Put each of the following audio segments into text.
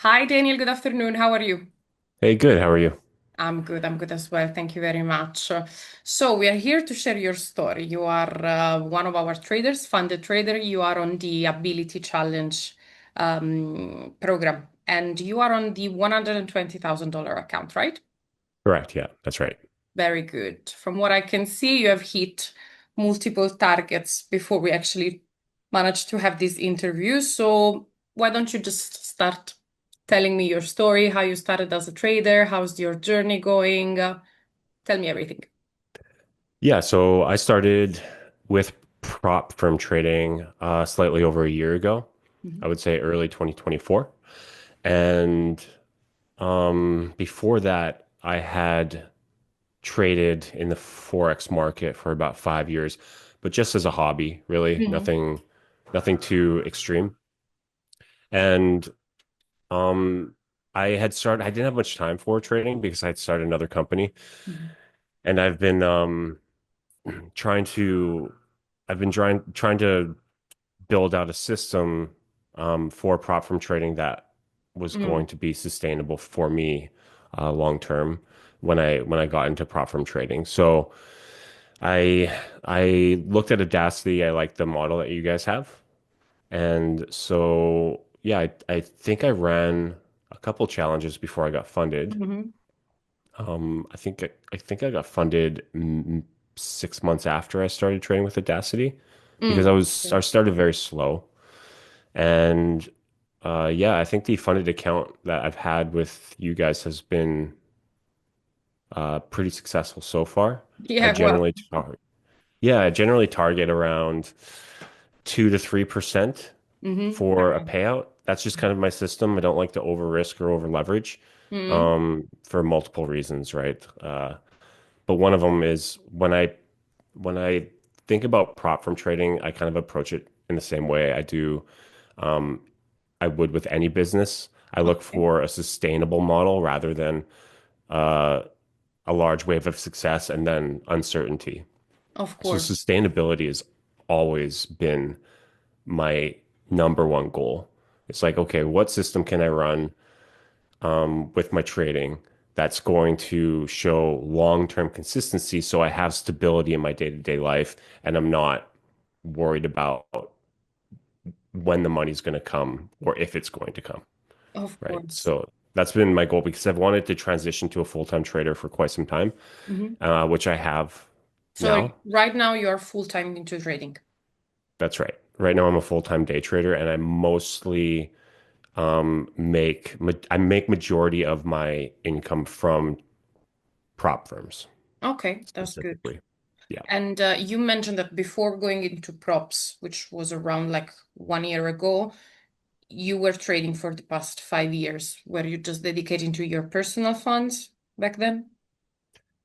Hi, Daniel. Good afternoon. How are you? Hey, good. How are you? I'm good. I'm good as well. Thank you very much. So, we are here to share your story. You are one of our traders, funded trader. You are on the Ability Challenge program, and you are on the $120,000 account, right? Correct. Yeah, that's right. Very good. From what I can see, you have hit multiple targets before we actually managed to have this interview. So why don't you just start telling me your story, how you started as a trader, how's your journey going? Tell me everything. Yeah, so I started with prop firm trading slightly over a year ago. I Mhm. would say early 2024. And before that, I had traded in the Forex market for about 5 years, but just as a hobby, really, Mhm. nothing too extreme. And um, I didn't have much time for trading because I had started another company, Mhm. and trying to I've been trying to build out a system for prop firm trading that was Mm. going to be sustainable for me long term when I got into prop firm trading. So I looked at Audacity. I liked the model that you guys have, and so yeah, I think I ran a couple challenges before I got funded. Mhm. I think I got funded 6 months after I started trading with Audacity because Mm. I Okay. started very slow. And yeah, I think the funded account that I've had with you guys has been pretty successful so far. I Yeah, well. generally tar yeah, I generally target around 2 to 3% for a Okay. payout. That's just kind of my system. I don't like to over risk or over leverage Mm. for multiple reasons, right? But one of them is when I think about prop firm trading, I kind of approach it in the same way um, I would with any business. I look Okay. for a sustainable model rather than uh, a large wave of success and then uncertainty. Of So course. sustainability has always been my number one goal. It's like, okay, what system can I run with my trading that's going to show long-term consistency so I have stability in my day-to-day life and I'm not worried about when the money's going to come or if it's going to come, Of right? course. So that's been my goal because I've wanted to transition to a full-time trader for quite some time, Mhm. which I have So now. right now you are full-time into trading. That's right. Right now I'm a full-time day trader and I mostly I make majority of my income from prop firms Okay, that's good. specifically. Yeah. And you mentioned that before going into props, which was around like 1 year ago, you were trading for the past 5 years. Were you just dedicating to your personal funds back then?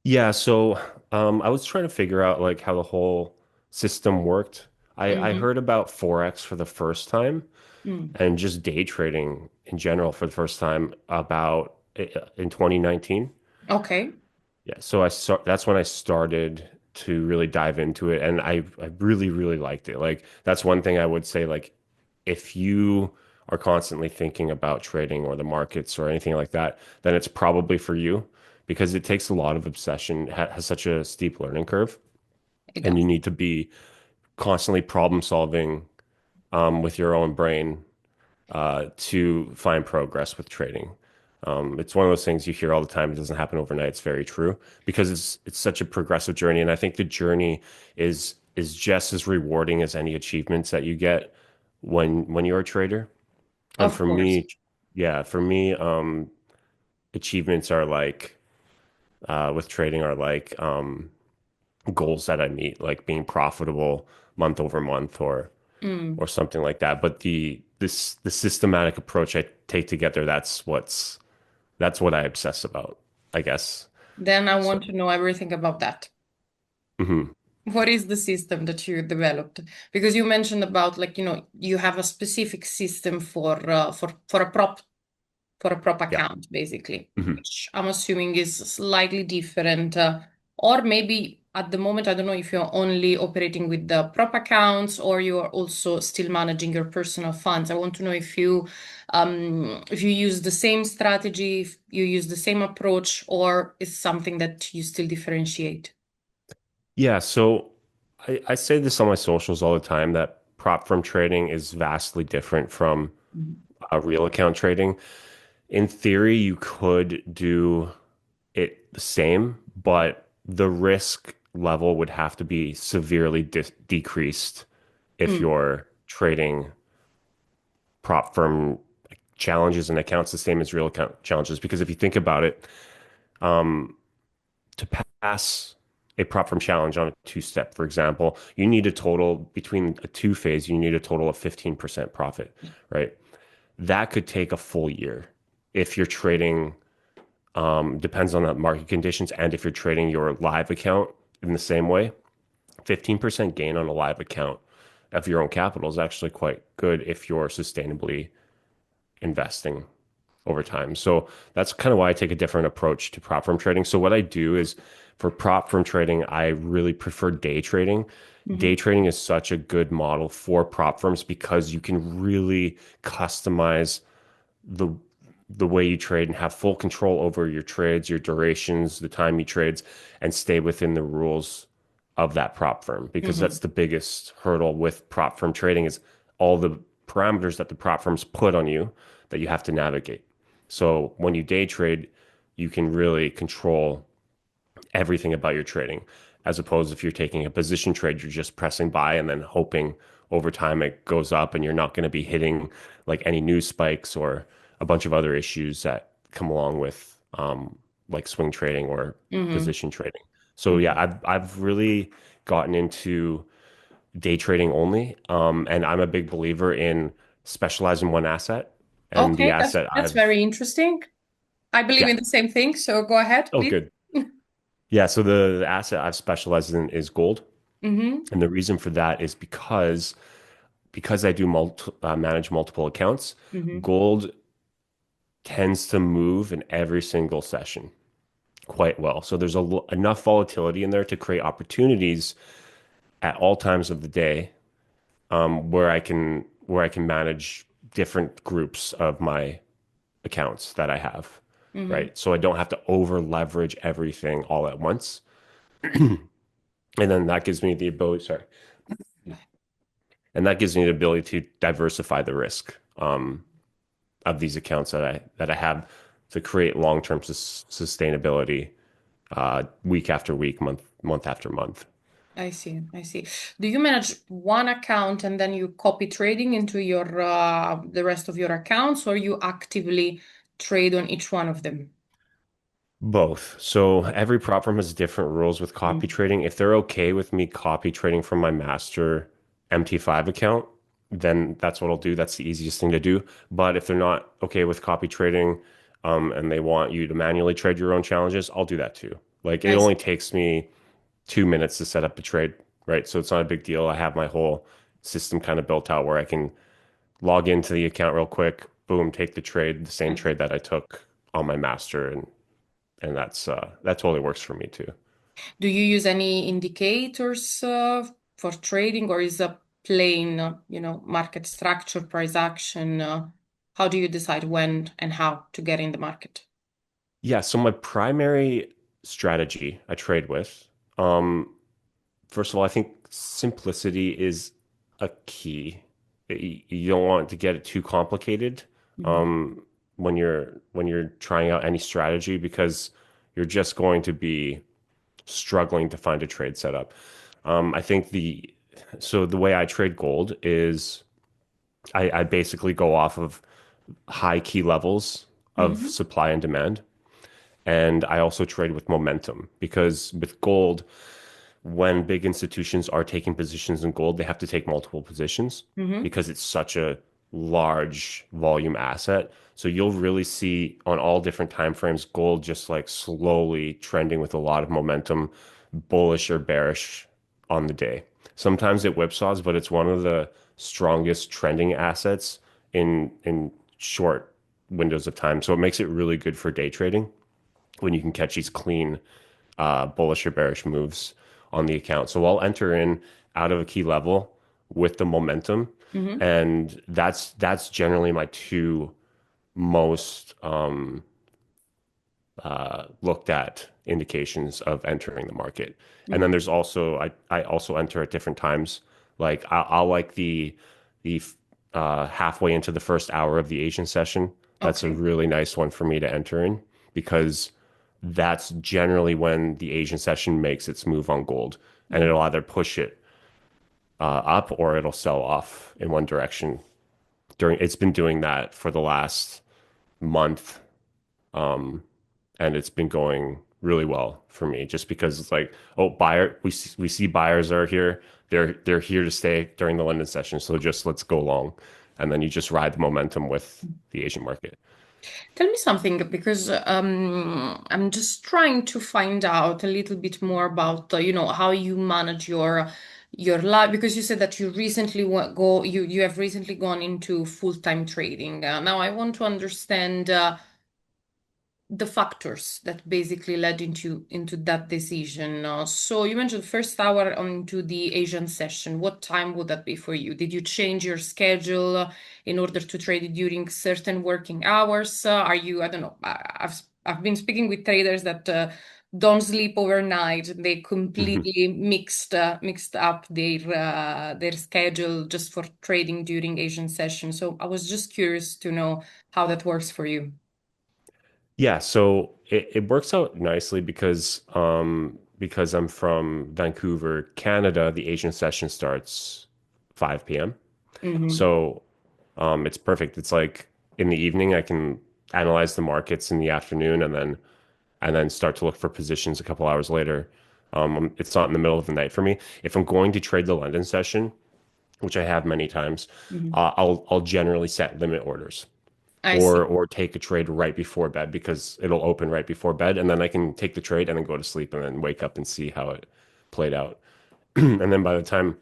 Yeah, so I was trying to figure out like how the whole system worked. I Mm-hmm. heard about Forex for the first time Mm. and just day trading in general for the first time about in 2019. Okay. Yeah, so that's when I started to really dive into it and I really liked it. Like that's one thing I would say like if you are constantly thinking about trading or the markets or anything like that, then it's probably for you because it takes a lot of obsession, has such a steep learning curve, It and you does. need to be constantly problem solving with your own brain to find progress with trading. It's one of those things you hear all the time. It doesn't happen overnight. It's very true because it's such a progressive journey, and I think the journey is just as rewarding as any achievements that you get when you're a trader. And Of for course. me, yeah, for me, achievements are like with trading are like goals that I meet, like being profitable month over month Mm. or something like that. But the systematic approach I take to get there, that's what I obsess about, I guess. Then I So want to know everything about that. mhm. What is the system that you developed? Because you mentioned about like, you have a specific system for a prop Yeah. account, basically, Mhm. which I'm assuming is slightly different, or maybe at the moment, I don't know if you're only operating with the prop accounts or you are also still managing your personal funds. I want to know if you use the same strategy, if you use the same approach, or is something that you still differentiate. Yeah, so I say this on my socials all the time that prop firm trading is vastly different from Mhm. real account trading. In theory, you could do it the same, but the risk level would have to be severely decreased if Mm, you're trading prop firm challenges and accounts the same as real account challenges. Because if you think about it, to pass a prop firm challenge on a two-step, for example, you need a total between a two phase, you need a total of 15% profit, right? That could take a full year if you're trading, depends on the market conditions, and if you're trading your live account in the same way. 15% gain on a live account of your own capital is actually quite good if you're sustainably investing over time. So that's kind of why I take a different approach to prop firm trading. So what I do is for prop firm trading, I really prefer day trading. mhm, Day trading is such a good model for prop firms because you can really customize the the way you trade and have full control over your trades, your durations, the time you trades, and stay within the rules of that prop firm. Because mhm, that's the biggest hurdle with prop firm trading is all the parameters that the prop firms put on you that you have to navigate. So when you day trade, you can really control everything about your trading, as opposed if you're taking a position trade, you're just pressing buy and then hoping over time it goes up and you're not going to be hitting like any news spikes or a bunch of other issues that come along with like swing trading or mhm, position trading. So yeah, mhm. I've really gotten into day trading only, and I'm a big believer in specialize in one asset. And the Okay, asset that's I've very interesting. I believe yeah, in the same thing, so go ahead, oh please. good. Yeah, so the asset I've specialized in is gold. Mm-hmm. And the reason for that is because I do manage multiple accounts, Mm-hmm. gold tends to move in every single session quite well. So there's enough volatility in there to create opportunities at all times of the day, where I can manage different groups of my accounts that I have, Mm-hmm. right? So I don't have to over leverage everything all at once. And then that gives me the ability, sorry, and that gives me the ability to diversify the risk. Of these accounts that I have to create long-term sustainability, week after week, month after month. I see. I see. Do you manage one account and then you copy trading into your the rest of your accounts, or you actively trade on each one of them? Both. So every prop firm has different rules with copy Mm. trading. If they're okay with me copy trading from my master MT5 account, then that's what I'll do. That's the easiest thing to do. But if they're not okay with copy trading, and they want you to manually trade your own challenges, I'll do that too. Like it I only see. takes me 2 minutes to set up a trade, right? So it's not a big deal. I have my whole system kind of built out where I can log into the account real quick, boom, take the trade, the same Okay. trade that I took on my master, and that totally works for me too. Do you use any indicators for trading, or is a plain, market structure, price action? How do you decide when and how to get in the market? Yeah, so my primary strategy I trade with, um, first of all, I think simplicity is a key. You don't want to get it too complicated, Mhm. um, when you're trying out any strategy because you're just going to be struggling to find a trade setup. I think the way I trade gold is I basically go off of high key levels of Mhm. supply and demand. And I also trade with momentum because with gold, when big institutions are taking positions in gold, they have to take multiple positions Mhm. because it's such a large volume asset. So you'll really see on all different time frames gold just like slowly trending with a lot of momentum, bullish or bearish on the day. Sometimes it whipsaws, but it's one of the strongest trending assets in short windows of time. So it makes it really good for day trading when you can catch these clean bullish or bearish moves on the account. So I'll enter in out of a key level with the momentum, Hmm. and that's generally my two most looked at indications of entering the market. And then there's also I also enter at different times. Like I'll like the halfway into the first hour of the Asian session. That's a Okay. really nice one for me to enter in because that's generally when the Asian session makes its move on gold, and Mm. it'll either push it up or it'll sell off in one direction. It's been doing that for the last month, and it's been going really well for me just because it's like, oh, we see buyers are here. They're here to stay during the London session, so just let's go long. And then you just ride the momentum with the Asian market. Tell me something because I'm just trying to find out a little bit more about how you manage your life because you said that you recently you have recently gone into full-time trading. Now I want to understand the factors that basically led into that decision. So you mentioned first hour onto the Asian session. What time would that be for you? Did you change your schedule in order to trade during certain working hours? Are you, I don't know, I've been speaking with traders that don't sleep overnight. They completely mixed up their schedule just for trading during Asian session. So I was just curious to know how that works for you. Yeah, so it works out nicely because I'm from Vancouver, Canada. The Asian session starts 5 p.m. Hmm. So it's perfect. It's like in the evening I can analyze the markets in the afternoon and then start to look for positions a couple hours later. It's not in the middle of the night for me. If I'm going to trade the London session, which I have many times, Hmm. I'll generally set limit orders I see. or take a trade right before bed because it'll open right before bed, and then I can take the trade and then go to sleep and then wake up and see how it played out. And then by the time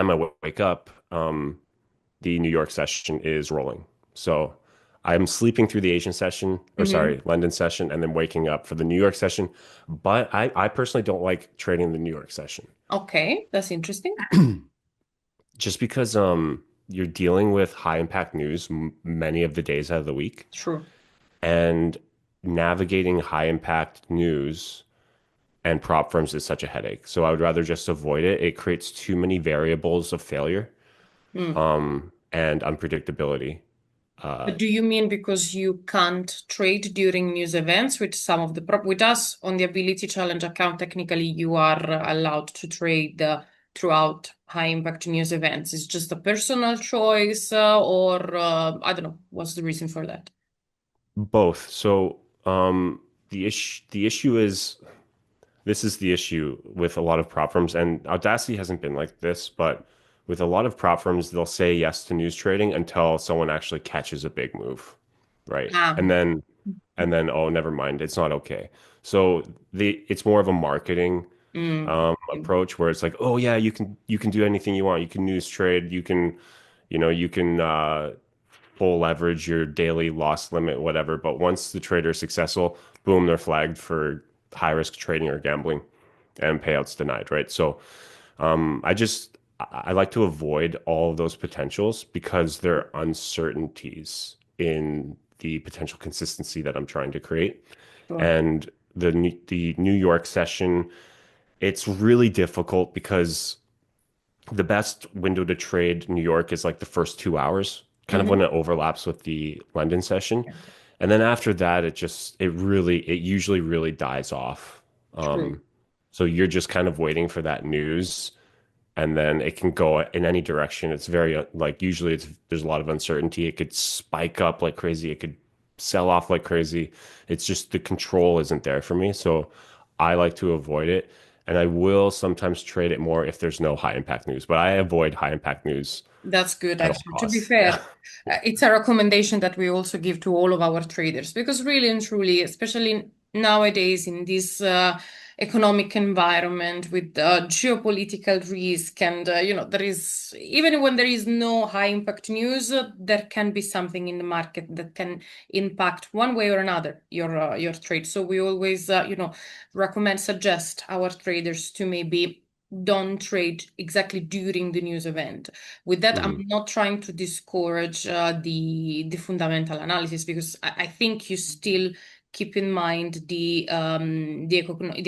I wake up, the New York session is rolling. So I'm sleeping through the Asian session, or Hmm. sorry, London session, and then waking up for the New York session. But I personally don't like trading the New York session Okay, that's interesting. just because you're dealing with high impact news many of the days out of the week, True. and navigating high impact news and prop firms is such a headache. So I would rather just avoid it. It creates too many variables of failure Mm. and unpredictability. But do you mean because you can't trade during news events with some of the prop with us on the Ability Challenge account? Technically, you are allowed to trade throughout high impact news events. It's just a personal choice, or I don't know. What's the reason for that? Both. So the issue is this is the issue with a lot of prop firms, and Audacity hasn't been like this, but with a lot of prop firms, they'll say yes to news trading until someone actually catches a big move, right? Ah. And then oh, never mind, it's not okay. So it's more of a marketing Mm. approach where it's like, oh yeah, you can do anything you want. You can news trade, you can full leverage your daily loss limit, whatever. But once the trader is successful, boom, they're flagged for high risk trading or gambling and payouts denied, right? So I like to avoid all of those potentials because there are uncertainties in the potential consistency that I'm trying to create. Sure. And the New York session, it's really difficult because the best window to trade New York is like the first 2 hours, kind of when Hmm. it overlaps with the London session. And then after that, it usually really dies off. True. So you're just kind of waiting for that news, and then it can go in any direction. It's very like usually there's a lot of uncertainty. It could spike up like crazy. It could sell off like crazy. It's just the control isn't there for me. So I like to avoid it. And I will sometimes trade it more if there's no high impact news, but I avoid high impact news That's good, at all actually. To be costs. fair, Yeah. it's a recommendation that we also give to all of our traders because really and truly, especially nowadays in this economic environment, with geopolitical risk, and there is, even when there is no high impact news, there can be something in the market that can impact one way or another your trade. So we always recommend, suggest our traders to maybe don't trade exactly during the news event. With that, I'm Hmm. not trying to discourage the fundamental analysis, because I think you still keep in mind the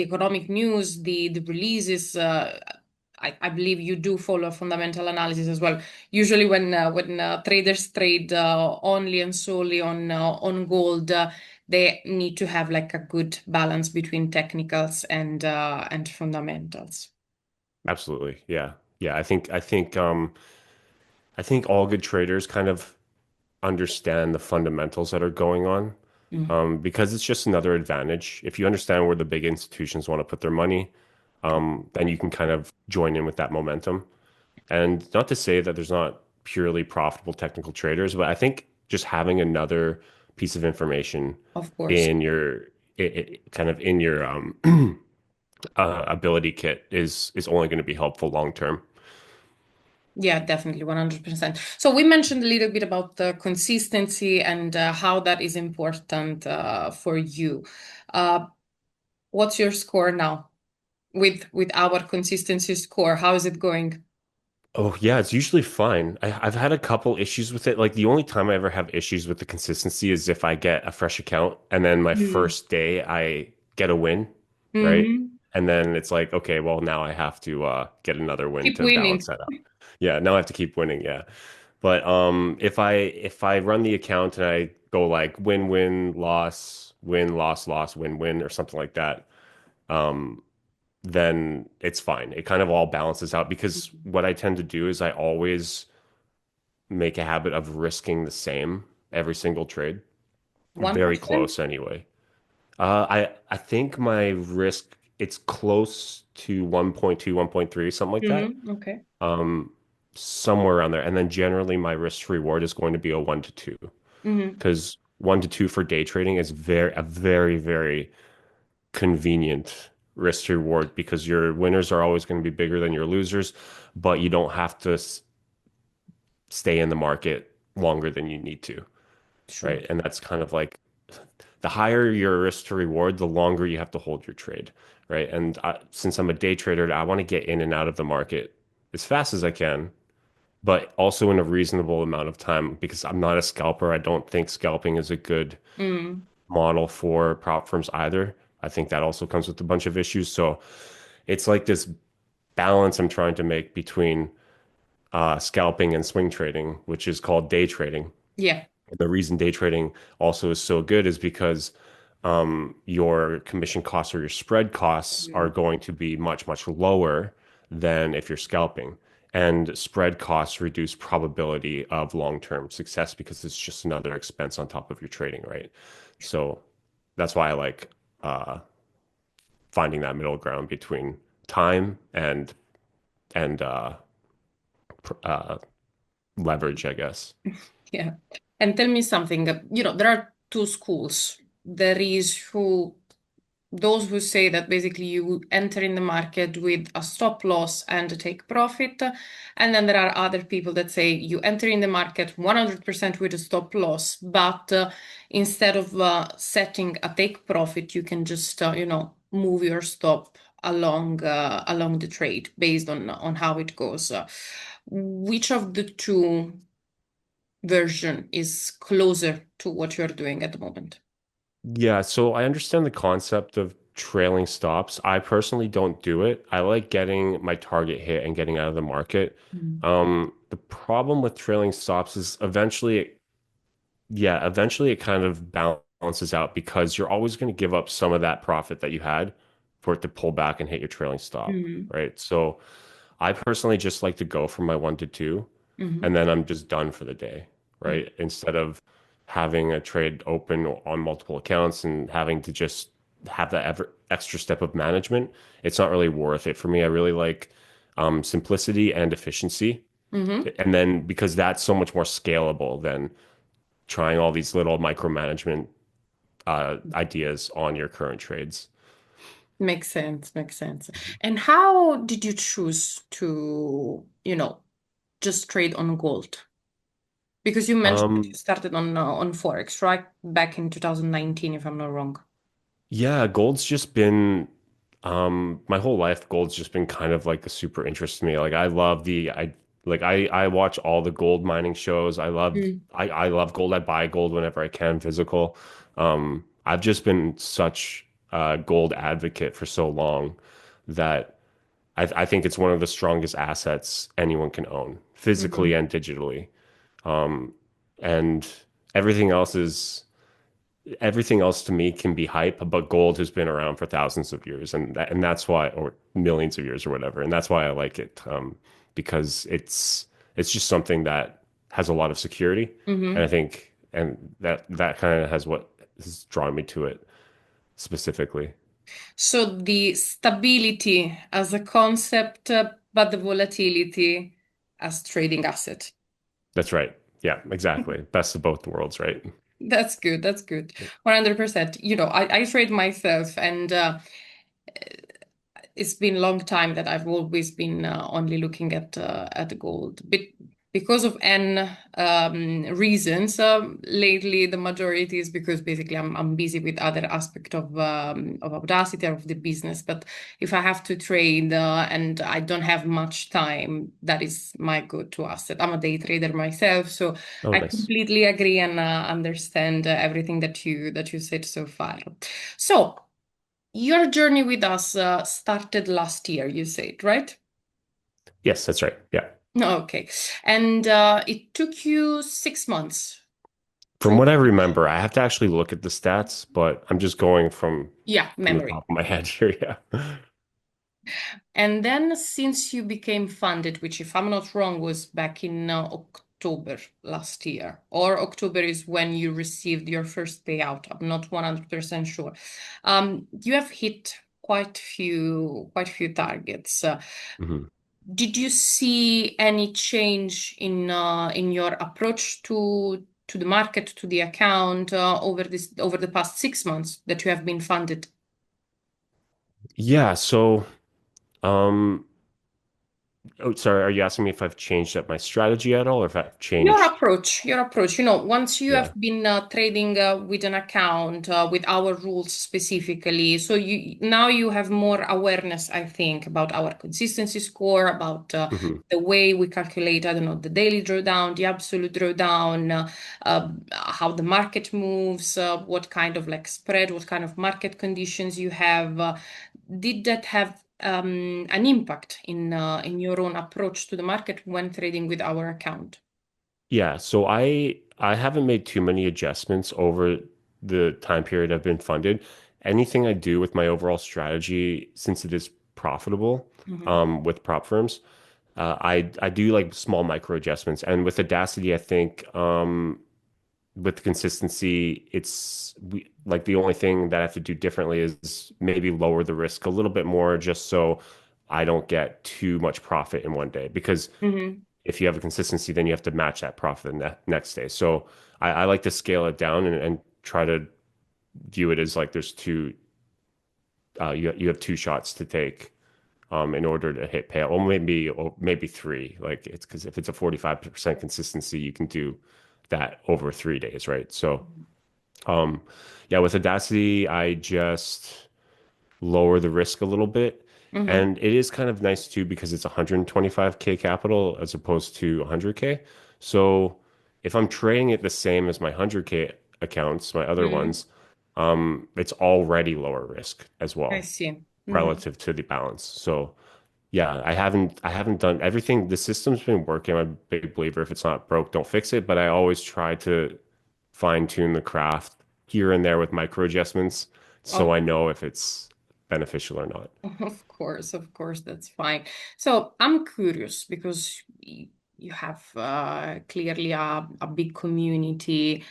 economic news, the releases. I believe you do follow fundamental analysis as well. Usually, when traders trade only and solely on gold, they need to have like a good balance between technicals and fundamentals. Absolutely. Yeah. Yeah. I think all good traders kind of understand the fundamentals that are going on, Mm. because it's just another advantage. If you understand where the big institutions want to put their money, then you can kind of join in with that momentum. And not to say that there's not purely profitable technical traders, but I think just having another piece of information Of course. in your kind of in your ability kit is only going to be helpful long term. Yeah, definitely, 100%. So we mentioned a little bit about the consistency and how that is important for you. Uh, what's your score now with our consistency score? How is it going? Oh yeah, it's usually fine. I've had a couple issues with it. Like the only time I ever have issues with the consistency is if I get a fresh account and then my Mm. first day I get a win, right? Hmm. And then it's like, okay, well now I have to get another win Keep to balance winning. that out. Yeah, now I have to keep winning, yeah. But if I run the account and I go like win loss loss win win or something like that, um then it's fine. It kind of all balances out because what I tend to do is I always make a habit of risking the same every single trade. Very 1%? close anyway. I think my risk it's close to 1.2, 1.3, something like that. Hmm. Okay. Um, Somewhere around there. And then generally my risk to reward is going to be a 1 to 2 Hmm. because 1 to 2 for day trading is very, very convenient risk to reward because your winners are always going to be bigger than your losers, but you don't have to stay in the market longer than you need to, True. right? And that's kind of like the higher your risk to reward, the longer you have to hold your trade, right? And since I'm a day trader, I want to get in and out of the market as fast as I can, but also in a reasonable amount of time because I'm not a scalper. I don't think scalping is a good Mm. model for prop firms either. I think that also comes with a bunch of issues. So it's like this balance I'm trying to make between scalping and swing trading, which is called day trading. Yeah. The reason day trading also is so good is because your commission costs or your spread costs are Mm. going to be much, much lower than if you're scalping. And spread costs reduce probability of long-term success because it's just another expense on top of your trading, right? So that's why I like uh, finding that middle ground between time and uh, leverage, I guess. Yeah. And tell me something. There are two schools. There is who those who say that basically you enter in the market with a stop loss and take profit. And then there are other people that say you enter in the market 100% with a stop loss, but instead of setting a take profit, you can just, move your stop along the trade based on how it goes. Which of the two version is closer to what you're doing at the moment? Yeah, so I understand the concept of trailing stops. I personally don't do it. I like getting my target hit and getting out of the market. Mm. The problem with trailing stops is eventually it kind of balances out because you're always going to give up some of that profit that you had for it to pull back and hit your trailing stop, Mm. right? So I personally just like to go from my 1 to 2 and Mhm. then I'm just done for the day, Mm. right? Instead of having a trade open on multiple accounts and having to just have that extra step of management, it's not really worth it for me. I really like simplicity and efficiency. Mhm. And then because that's so much more scalable than trying all these little micromanagement ideas on your current trades. Makes sense, makes sense. And how did you choose to, just trade on gold? Because you mentioned that you Um, started on Forex, right? Back in 2019, if I'm not wrong. yeah, gold's just been my whole life, gold's just been kind of like a super interest to me. Like I love the I watch all the gold mining shows. Mm. I love gold. I buy gold whenever I can physical. I've just been such a gold advocate for so long that I think it's one of the strongest assets anyone can own, physically Hmm. and digitally. Um, and everything else is everything else to me can be hype, but gold has been around for thousands of years, and that's why, or millions of years or whatever, and that's why I like it, because it's just something that has a lot of security, and I Hmm. think, and that kind of has what has drawn me to it specifically. So the stability as a concept, but the volatility as trading asset. That's right. Yeah, exactly. Best of both worlds, right? That's good. That's good. 100%. I trade myself, and it's been a long time that I've always been only looking at gold. But because of n reasons, lately the majority is because basically I'm busy with other aspect of Audacity of the business. But if I have to trade and I don't have much time, that is my go-to asset. I'm a day trader myself, so Oh, I nice. completely agree and understand everything that you said so far. So. Your journey with us started last year, you said, right? Yes, that's right. Yeah. Okay. And it took you 6 months From to, what I remember, I have to actually look at the stats, but I'm just going yeah, from the memory. top of my head here. Yeah. And then since you became funded, which if I'm not wrong was back in October last year, or October is when you received your first payout. I'm not 100% sure. You have hit quite few targets. Mhm. Did you see any change in your approach to the market, to the account over the past 6 months that you have been funded? Yeah, so um oh, sorry, are you asking me if I've changed up my strategy at all or if I've Your changed? approach, your approach. Once you have Yeah. been trading with an account with our rules specifically, so you have more awareness, I think, about our consistency score, about Hmm. the way we calculate, I don't know, the daily drawdown, the absolute drawdown, how the market moves, what kind of like spread, what kind of market conditions you have. Did that have an impact in your own approach to the market when trading with our account? Yeah, so I haven't made too many adjustments over the time period I've been funded. Anything I do with my overall strategy, since it is profitable, Mhm. with prop firms, I do like small micro adjustments. And with Audacity, I think with consistency, like the only thing that I have to do differently is maybe lower the risk a little bit more just so I don't get too much profit in one day. Because Mhm. if you have a consistency, then you have to match that profit the next day. So I like to scale it down and try to view it as like there's two, you have two shots to take in order to hit payout. Well, maybe three. Like it's because if it's a 45% consistency, you can do that over 3 days, right? So um, yeah, with Audacity, I just lower the risk a little bit. Mhm. And it is kind of nice too because it's 125K capital as opposed to 100K. So if I'm trading it the same as my 100K accounts, my other Mhm. ones, it's already lower risk as I well see. Mhm. relative to the balance. So yeah, I haven't done everything. The system's been working. I'm a big believer if it's not broke, don't fix it. But I always try to fine tune the craft here and there with micro adjustments so I know if it's beneficial or not. Of course, that's fine. So I'm curious because you have clearly a big community.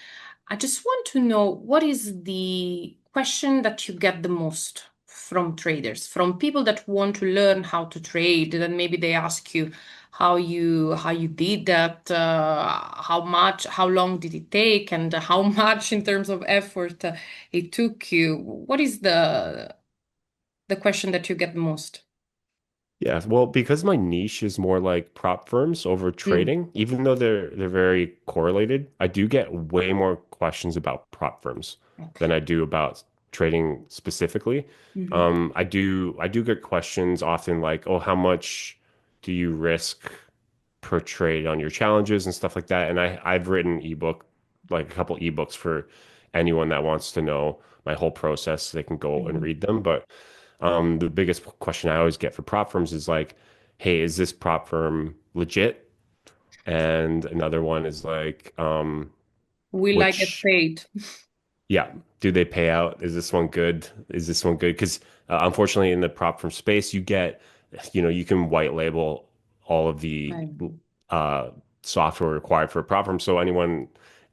I just want to know what is the question that you get the most from traders, from people that want to learn how to trade, and then maybe they ask you how you did that, how much, how long did it take, and how much in terms of effort it took you. What is the question that you get the most? Yeah, well, because my niche is more like prop firms over Mm, trading, even though they're very correlated, I do get way more questions about prop firms than okay. I do about trading specifically. Hmm. I do get questions often like, "Oh, how much do you risk per trade on your challenges and stuff like that?" And I've written ebook like a couple ebooks for anyone that wants to know my whole process. They can go and Hmm. read them, but the biggest question I always get for prop firms is like, hey, is this prop firm legit? And another one is like, Will I get which, paid? yeah, do they pay out? Is this one good? Is this one good? Because unfortunately, in the prop firm space, you can white label all of the I know. uh, software required for a prop firm. So anyone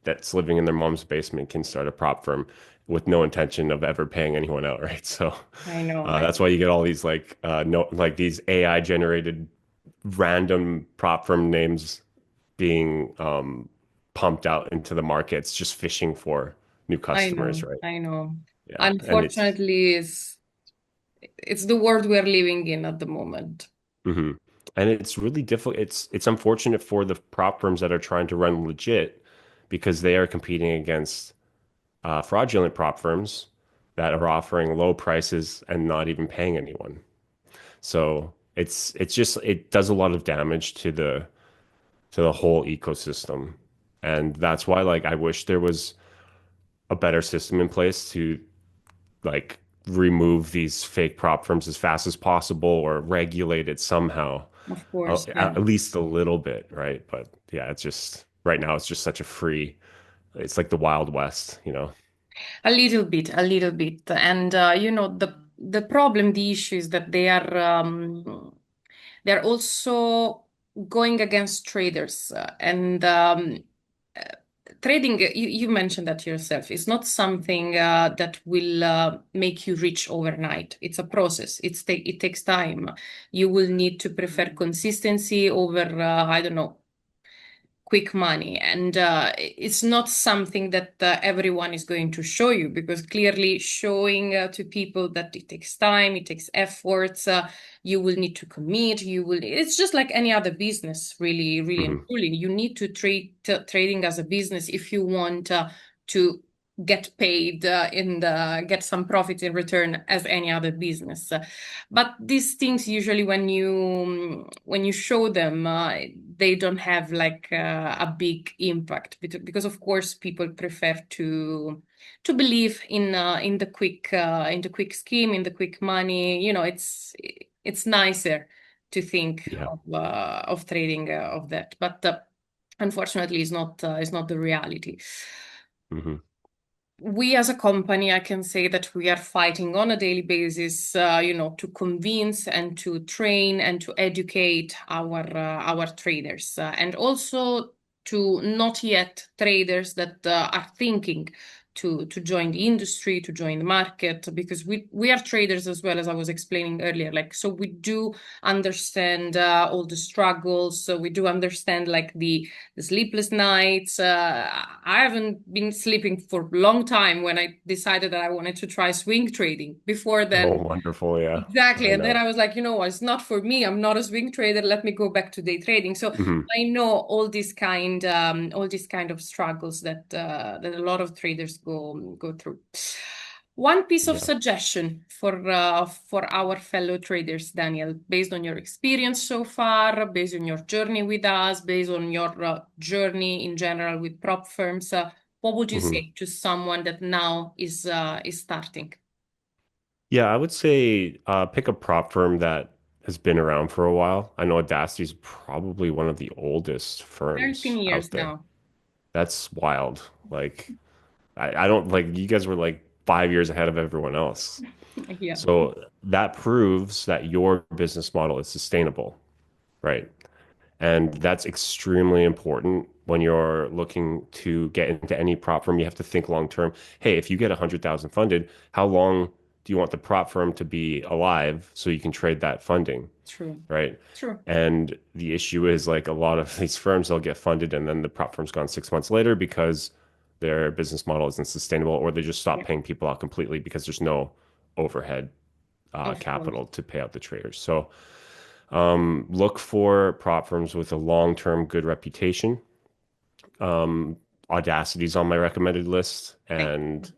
that's living in their mom's basement can start a prop firm with no intention of ever paying anyone out, right? So I know. that's why you get all these like no like these AI generated random prop firm names being pumped out into the markets, just fishing for new I customers, know. right? I know. Yeah, and Unfortunately, it's the world we're living in at the moment. mhm. And it's really difficult. It's unfortunate for the prop firms that are trying to run legit because they are competing against fraudulent prop firms that are offering low prices and not even paying anyone. So it does a lot of damage to the whole ecosystem. And that's why like I wish there was a better system in place to like remove these fake prop firms as fast as possible or regulate it somehow, Of course, yeah. at least a little bit, right? But yeah, it's just right now it's just such a free, it's like the Wild West, you know? A little bit, a little bit. And the problem, the issue is that they're also going against traders. And uh, trading, you mentioned that yourself, is not something that will make you rich overnight. It's a process. It takes time. You will need to prefer consistency over, I don't know, quick money. And it's not something that everyone is going to show you, because clearly showing to people that it takes time, it takes efforts, you will need to commit, it's just like any other business, really, really and Hmm. truly. You need to treat trading as a business if you want to get paid and get some profit in return as any other business. But these things usually when you show them, they don't have like a big impact, because of course people prefer to believe in the quick scheme, in the quick money. It's nicer to think Yeah. of trading of that, but unfortunately it's not the reality. Hmm. We as a company, I can say that we are fighting on a daily basis, to convince and to train and to educate our traders, and also to not yet traders that are thinking to join the industry, to join the market, because we are traders as well, as I was explaining earlier. Like, so we do understand all the struggles. So we do understand like the sleepless nights. I haven't been sleeping for a long time when I decided that I wanted to try swing trading. Before Oh, then, wonderful. Yeah, exactly. I And then know. I was like, you know what, it's not for me. I'm not a swing trader. Let me go back to day trading. So Hmm. I know all these kind of struggles that a lot of traders go through. One piece of Yeah. suggestion for our fellow traders, Daniel, based on your experience so far, based on your journey with us, based on your journey in general with prop firms, what would you Hmm. say to someone that now is starting? Yeah, I would say pick a prop firm that has been around for a while. I know Audacity is probably one of the oldest 13 firms years out there. now. That's wild. Like, I don't like you guys were like 5 years ahead of everyone else. Yeah, So that proves that your business model is sustainable, right? And that's extremely important when you're looking to get into any prop firm. You have to think long term. Hey, if you get 100,000 funded, how long do you want the prop firm to be alive so you can trade that funding, true, right? true. And the issue is like a lot of these firms, they'll get funded and then the prop firm's gone 6 months later because their business model isn't sustainable or they just stop Yeah. paying people out completely because there's no overhead Of course. capital to pay out the traders. So look for prop firms with a long-term good reputation. Um, Audacity's on my recommended list, Thank and you.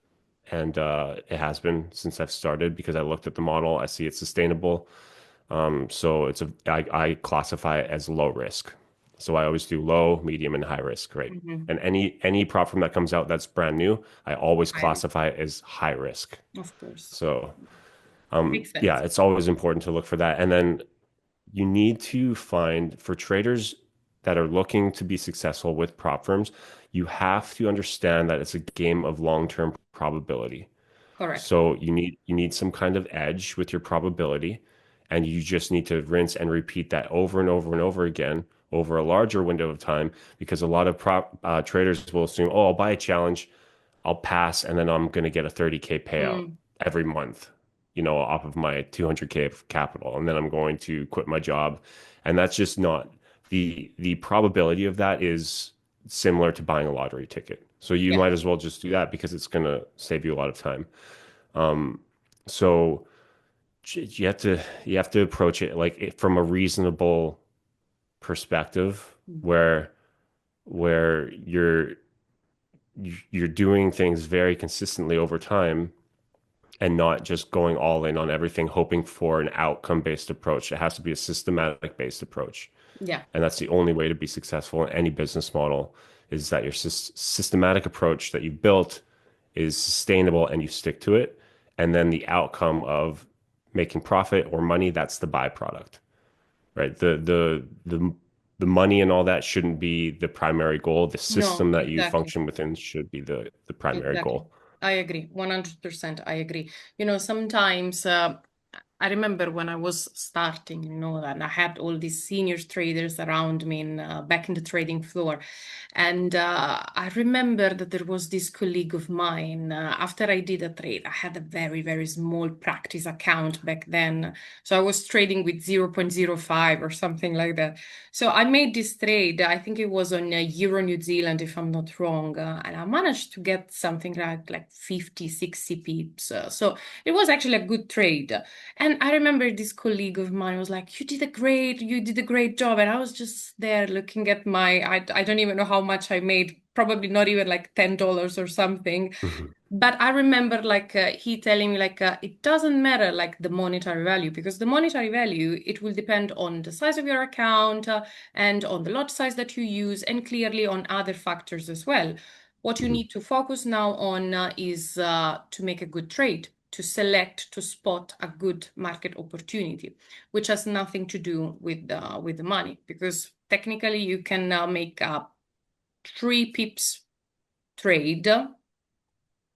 it has been since I've started because I looked at the model. I see it's sustainable. So I classify it as low risk. So I always do low, medium, and high risk, right? Hmm. And any prop firm that comes out that's brand new, I always High risk, classify it as high risk. of course. So Makes yeah, sense. it's always important to look for that. And then you need to find for traders that are looking to be successful with prop firms, you have to understand that it's a game of long-term probability. Correct. So you need some kind of edge with your probability, and you just need to rinse and repeat that over and over and over again over a larger window of time because a lot of prop traders will assume, oh, I'll buy a challenge, I'll pass, and then I'm going to get a 30K payout Mm, every month, off of my 200K of capital, and then I'm going to quit my job, and that's just not the probability of that is similar to buying a lottery ticket. So you yeah. might as well just do that because it's going to save you a lot of time. So you have to approach it like from a reasonable perspective Mm. where you're doing things very consistently over time and not just going all in on everything, hoping for an outcome-based approach. It has to be a systematic-based approach. Yeah. And that's the only way to be successful in any business model is that your systematic approach that you built is sustainable and you stick to it. And then the outcome of making profit or money, that's the byproduct, right? The money and all that shouldn't be the primary goal. The No, system that you exactly. function within should be the primary Exactly. goal. I agree. 100%. I agree. Sometimes I remember when I was starting, and I had all these senior traders around me back in the trading floor. And I remember that there was this colleague of mine. After I did a trade, I had a very, very small practice account back then. So I was trading with 0.05 or something like that. So I made this trade. I think it was on Euro New Zealand, if I'm not wrong. And I managed to get something like 50, 60 pips. So it was actually a good trade. And I remember this colleague of mine was like, you did a great job. And I was just there looking at I don't even know how much I made, probably not even like $10 or something. Mhm. But I remember like he telling me like it doesn't matter like the monetary value because the monetary value it will depend on the size of your account and on the lot size that you use and clearly on other factors as well. What you Mhm. need to focus now on is to make a good trade, to select, to spot a good market opportunity, which has nothing to do with the money because technically you can now make a 3 pips trade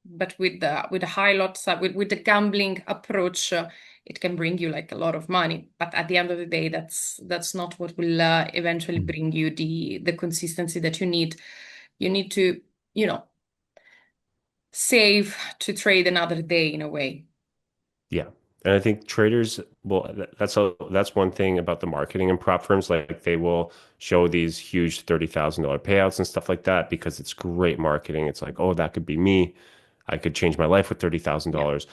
but with the high lot size with the gambling approach it can bring you like a lot of money but at the end of the day that's not what will eventually Mhm. bring you the consistency that you need to you know save to trade another day in a way. Yeah. And I think traders will, that's one thing about the marketing and prop firms. Like they will show these huge $30,000 payouts and stuff like that because it's great marketing. It's like, oh, that could be me. I could change my life with Yeah. $30,000.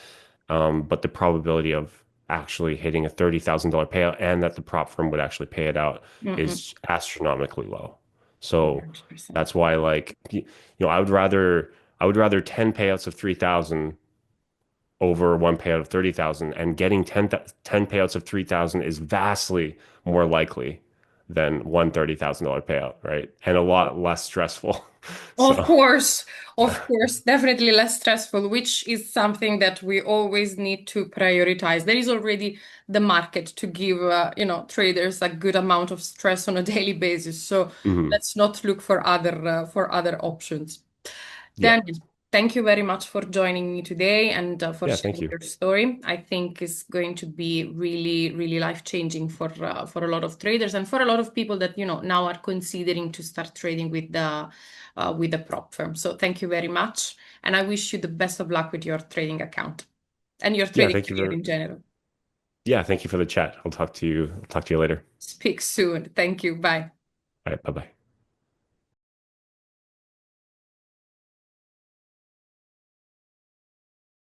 But the probability of actually hitting a $30,000 payout and that the prop firm would actually pay it out Mm-mm. is astronomically low. So 100%. that's why, like, I would rather 10 payouts of 3,000 over one payout of 30,000 and getting 10 payouts of 3,000 is vastly more likely than one $30,000 payout, right? And a lot less stressful. Of So, course, of course, definitely less stressful, which is something that we always need to prioritize. There is already the market to give, traders a good amount of stress on a daily basis. So mhm. let's not look for other options. Yeah. Daniel, thank you very much for joining me today and for Yeah, thank sharing you. your story. I think it's going to be really, really life-changing for a lot of traders and for a lot of people that, now are considering to start trading with the prop firm. So thank you very much. And I wish you the best of luck with your trading account and your Yeah, trading thank you career for in general. yeah, thank you for the chat. I'll talk to you later. Speak soon. Thank you. Bye. All right, bye-bye.